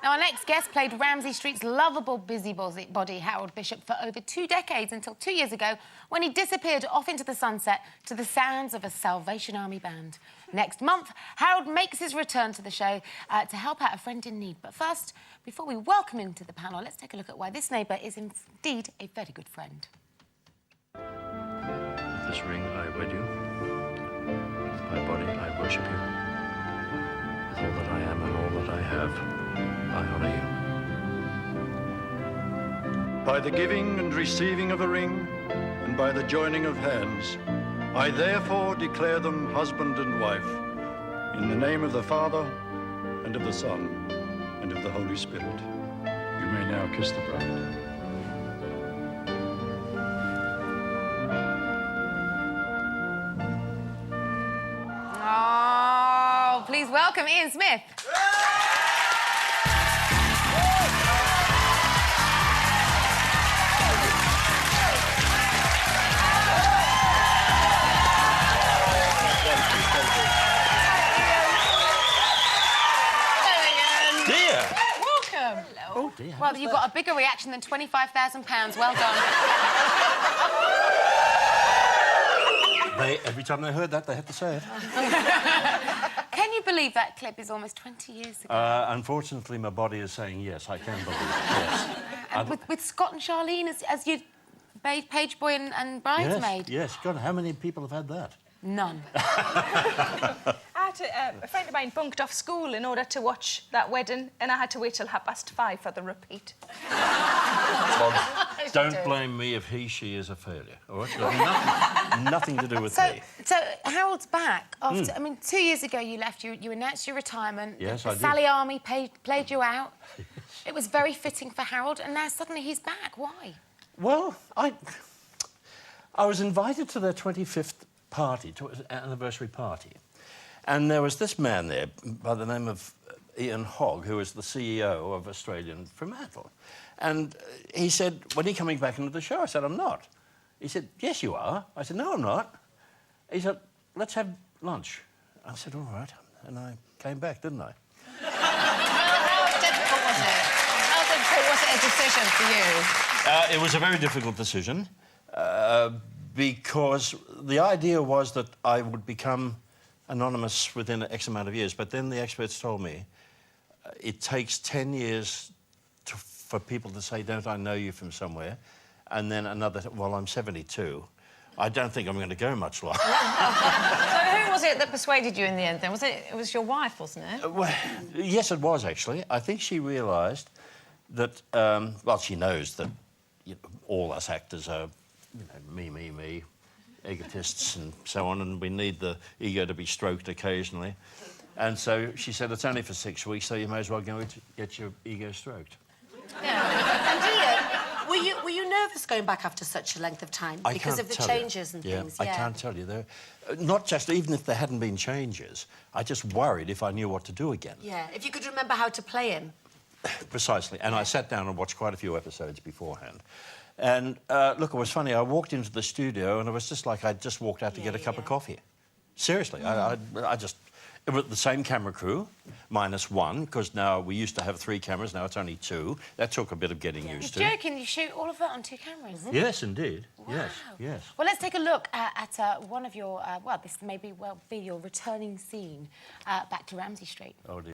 Now, our next guest played Ramsay Street's lovable busybody Harold Bishop for over 2 decades, until 2 years ago, when he disappeared off into the sunset to the sounds of a Salvation Army band. Next month, Harold makes his return to the show to help out a friend in need. But first, before we welcome him to the panel, let's take a look at why this neighbour is indeed a very good friend. With this ring I wed you. With my body I worship you. With all that I am and all that I have, I honour you. By the giving and receiving of a ring, and by the joining of hands, I therefore declare them husband and wife, in the name of the Father, and of the Son, and of the Holy Spirit. You may now kiss the bride. Oh, please welcome Ian Smith. Welcome. Hello. Oh, dear. Well, you've got a bigger reaction than £25,000. Well done. Every time they heard that, they had to say it. Can you believe that clip is almost 20 years ago? Unfortunately, my body is saying yes, I can believe it, yes. And with Scott and Charlene as your page boy and bridesmaid? Yes, God, how many people have had that? None. A friend of mine bunked off school in order to watch that wedding, and I had to wait till 5:30 for the repeat. Well, don't blame me if she is a failure, all right? Got nothing to do with me. So Harold's back after... I mean, 2 years ago you left, you announced your reretirement. Yes, the I did. Sally Army played you out. It was very fitting for Harold, and now suddenly he's back. Why? Well, I was invited to their 25th party, to an anniversary party. And there was this man there by the name of Ian Hogg, who was the CEO of Australian Fremantle. And he said, when are you coming back into the show? I said, I'm not. He said, yes, you are. I said, no, I'm not. He said, let's have lunch. I said, all right. And I came back, didn't I? How difficult was it? How difficult was it a decision for you? It was a very difficult decision because the idea was that I would become anonymous within X amount of years, but then the experts told me it takes 10 years for people to say, don't I know you from somewhere? And then another, well, I'm 72. I don't think I'm going to go much longer. So who was it that persuaded you in the end, then? It was your wife, wasn't it? Well, yes, it was, actually. I think she realised that, well, she knows that all us actors are, me, egotists and so on, and we need the ego to be stroked occasionally. And so she said, it's only for 6 weeks, so you may as well go and get your ego stroked. Yeah. And Ian, were you nervous going back after such a length of time because of the changes and things? I can't tell you. Not just even if there hadn't been changes, I just worried if I knew what to do again. Yeah, if you could remember how to play him. Precisely. And I sat down and watched quite a few episodes beforehand. And, look, it was funny. I walked into the studio and it was just like I'd just walked out to get a cup of coffee. Seriously. I just... It was the same camera crew, -1, because now we used to have 3 cameras, now it's only 2. That took a bit of getting used to. You're joking, you shoot all of that on 2 cameras? Yes, indeed. Wow. Yes, yes. Well, let's take a look at one of your... well, this may be your returning scene back to Ramsay Street. Oh, dear.